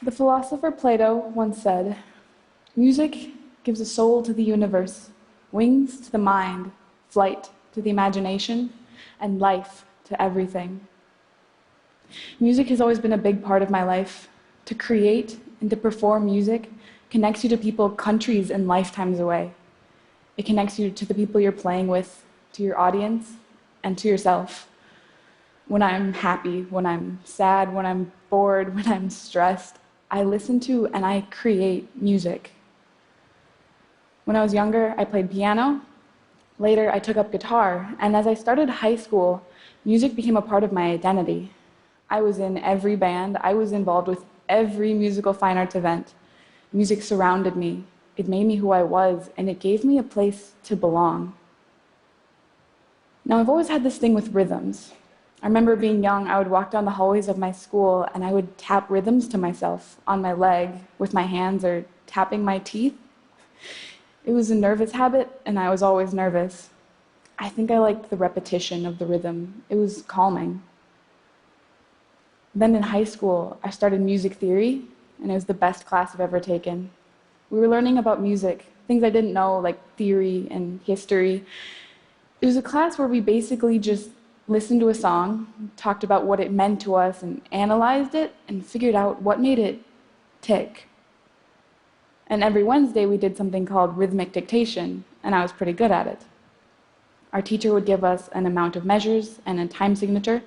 The philosopher Plato once said, "Music gives a soul to the universe, wings to the mind, flight to the imagination, and life to everything." Music has always been a big part of my life. To create and to perform music connects you to people countries and lifetimes away. It connects you to the people you're playing with, to your audience, and to yourself. When I'm happy, when I'm sad, when I'm bored, when I'm stressed, I listen to and I create music. When I was younger, I played piano. Later, I took up guitar, and as I started high school, music became a part of my identity. I was in every band. I was involved with every musical fine arts event. Music surrounded me. It made me who I was, and it gave me a place to belong. Now, I've always had this thing with rhythms. I remember being young, I would walk down the hallways of my school, and I would tap rhythms to myself on my leg with my hands or tapping my teeth. It was a nervous habit, and I was always nervous. I think I liked the repetition of the rhythm. It was calming. Then in high school, I started music theory, and it was the best class I've ever taken. We were learning about music, things I didn't know, like theory and history. It was a class where we basically just listened to a song, talked about what it meant to us, and analyzed it, and figured out what made it tick. And every Wednesday, we did something called rhythmic dictation, and I was pretty good at it. Our teacher would give us an amount of measures and a time signature,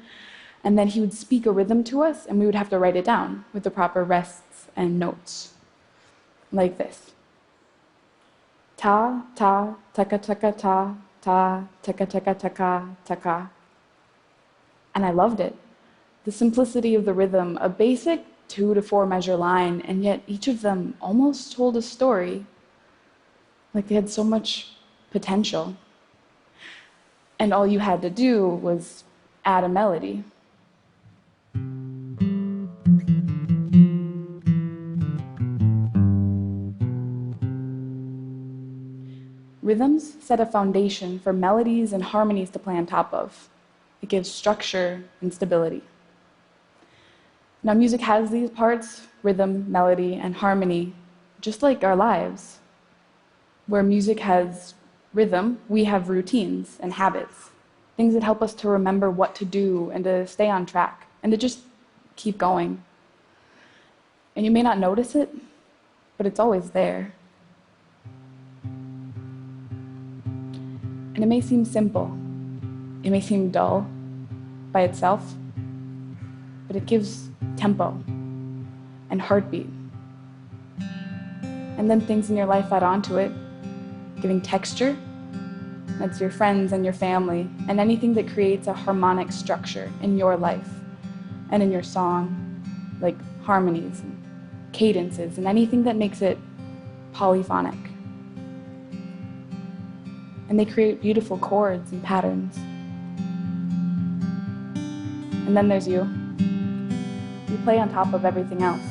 and then he would speak a rhythm to us, and we would have to write it down with the proper rests and notes. Like this. Ta, ta, taka, taka, ta, ta, taka, taka, taka, taka. And I loved it. The simplicity of the rhythm, a basic 2 to 4 measure line, and yet each of them almost told a story. Like they had so much potential. And all you had to do was add a melody. Rhythms set a foundation for melodies and harmonies to play on top of. It gives structure and stability. Now, music has these parts, rhythm, melody, and harmony, just like our lives. Where music has rhythm, we have routines and habits, things that help us to remember what to do and to stay on track and to just keep going. And you may not notice it, but it's always there. And it may seem simple, it may seem dull by itself, but it gives tempo and heartbeat. And then things in your life add on to it, giving texture. That's your friends and your family, and anything that creates a harmonic structure in your life and in your song, like harmonies and cadences, and anything that makes it polyphonic. And they create beautiful chords and patterns. And then there's you. You play on top of everything else.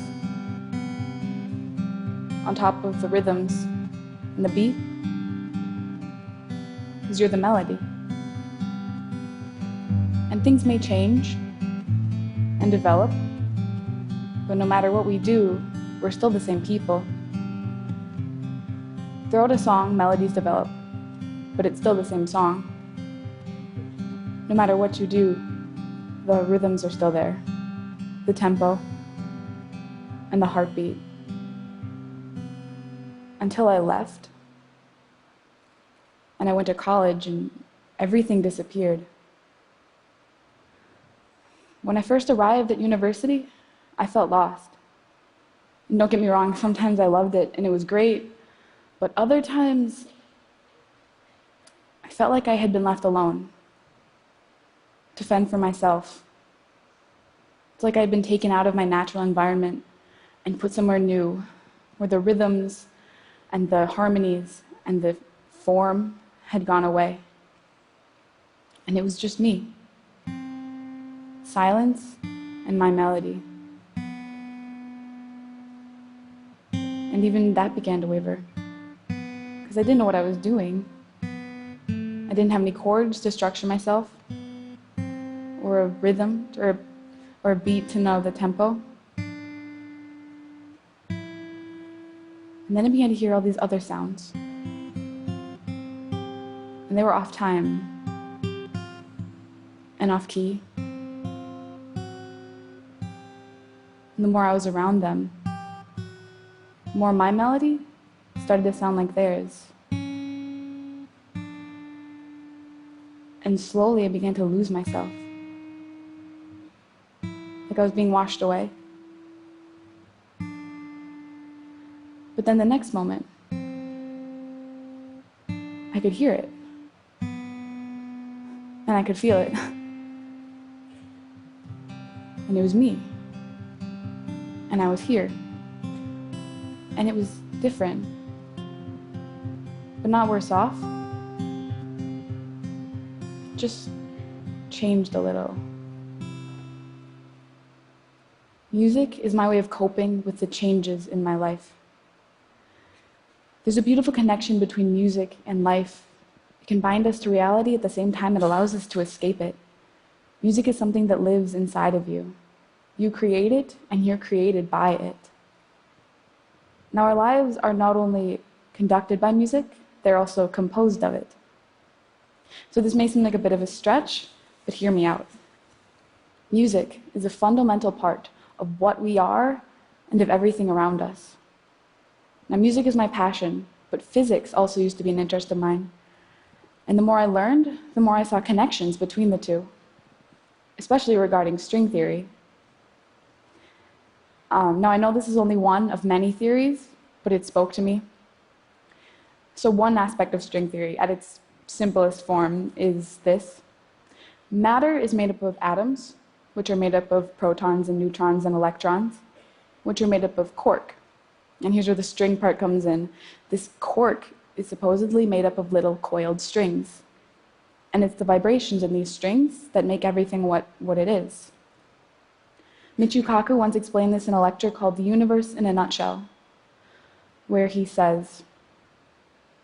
On top of the rhythms and the beat, because you're the melody. And things may change and develop, but no matter what we do, we're still the same people. Throughout a song, melodies develop, but it's still the same song. No matter what you do, the rhythms are still there, the tempo, and the heartbeat. Until I left, and I went to college, and everything disappeared. When I first arrived at university, I felt lost. And don't get me wrong, sometimes I loved it, and it was great, but other times, I felt like I had been left alone to fend for myself. It's like I'd been taken out of my natural environment and put somewhere new, where the rhythms and the harmonies and the form had gone away. And it was just me. Silence and my melody. And even that began to waver, because I didn't know what I was doing. I didn't have any chords to structure myself, or a rhythm, or a beat to know the tempo. And then I began to hear all these other sounds. And they were off time and off key. And the more I was around them, the more my melody started to sound like theirs. And slowly I began to lose myself. Like I was being washed away. But then the next moment, I could hear it. And I could feel it. And it was me. And I was here. And it was different. But not worse off. Just changed a little. Music is my way of coping with the changes in my life. There's a beautiful connection between music and life. It can bind us to reality at the same time it allows us to escape it. Music is something that lives inside of you. You create it, and you're created by it. Now, our lives are not only conducted by music, they're also composed of it. So this may seem like a bit of a stretch, but hear me out. Music is a fundamental part of what we are and of everything around us. Now, music is my passion, but physics also used to be an interest of mine. And the more I learned, the more I saw connections between the two, especially regarding string theory. Now, I know this is only one of many theories, but it spoke to me. So one aspect of string theory, at its simplest form, is this. Matter is made up of atoms, which are made up of protons and neutrons and electrons, which are made up of cork. And here's where the string part comes in. This cork is supposedly made up of little coiled strings. And it's the vibrations in these strings that make everything what it is. Michio Kaku once explained this in a lecture called The Universe in a Nutshell, where he says,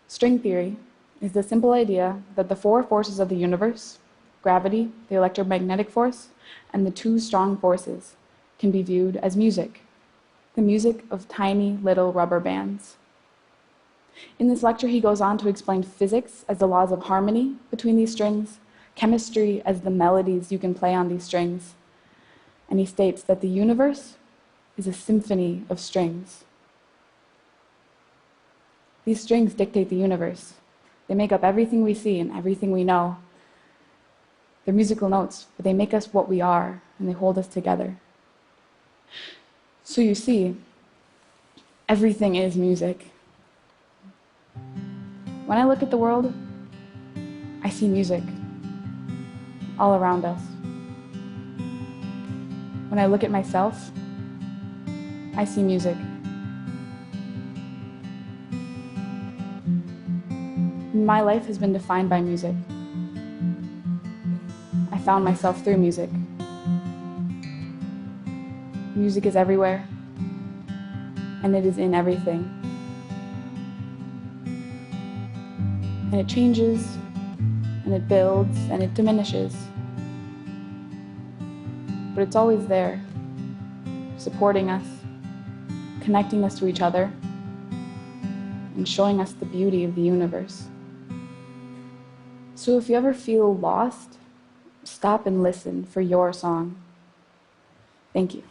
string theory is the simple idea that the four forces of the universe, gravity, the electromagnetic force, and the two strong forces, can be viewed as music, the music of tiny little rubber bands. In this lecture, he goes on to explain physics as the laws of harmony between these strings, chemistry as the melodies you can play on these strings, and he states that the universe is a symphony of strings. These strings dictate the universe. They make up everything we see and everything we know. They're musical notes, but they make us what we are, and they hold us together. So you see, everything is music. When I look at the world, I see music all around us. When I look at myself, I see music. My life has been defined by music. I found myself through music. Music is everywhere, and it is in everything. And it changes, and it builds, and it diminishes. But it's always there, supporting us, connecting us to each other, and showing us the beauty of the universe. So if you ever feel lost, stop and listen for your song. Thank you.